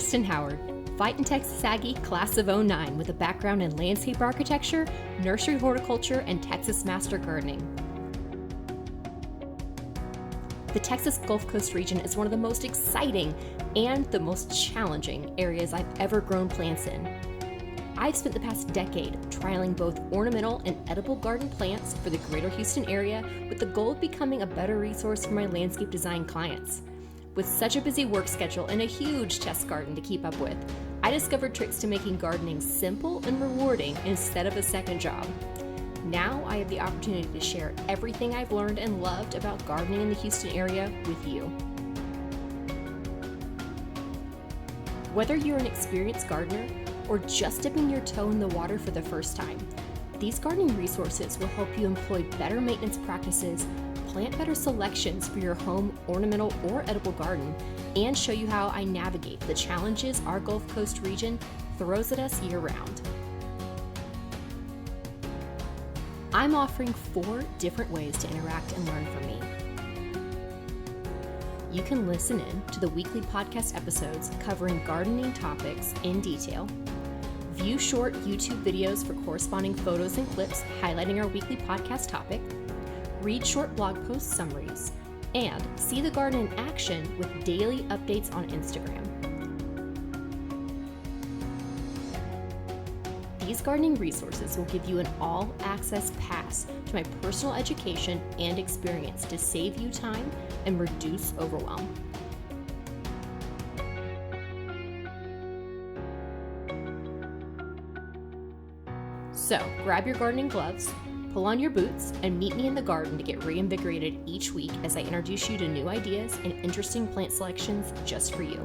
Kristen Howard, Fightin' Texas Aggie, class of '09, with a background in landscape architecture, nursery horticulture, and Texas master gardening. The Texas Gulf Coast region is one of the most exciting and the most challenging areas I've ever grown plants in. I've spent the past decade trialing both ornamental and edible garden plants for the greater Houston area with the goal of becoming a better resource for my landscape design clients. With such a busy work schedule and a huge test garden to keep up with, I discovered tricks to making gardening simple and rewarding instead of a second job. Now I have the opportunity to share everything I've learned and loved about gardening in the Houston area with you. Whether you're an experienced gardener or just dipping your toe in the water for the first time, these gardening resources will help you employ better maintenance practices, plant better selections for your home ornamental or edible garden, and show you how I navigate the challenges our Gulf Coast region throws at us year-round. I'm offering 4 different ways to interact and learn from me. You can listen in to the weekly podcast episodes covering gardening topics in detail, view short YouTube videos for corresponding photos and clips highlighting our weekly podcast topic, read short blog post summaries, and see the garden in action with daily updates on Instagram. These gardening resources will give you an all-access pass to my personal education and experience to save you time and reduce overwhelm. So, grab your gardening gloves, pull on your boots, and meet me in the garden to get reinvigorated each week as I introduce you to new ideas and interesting plant selections just for you.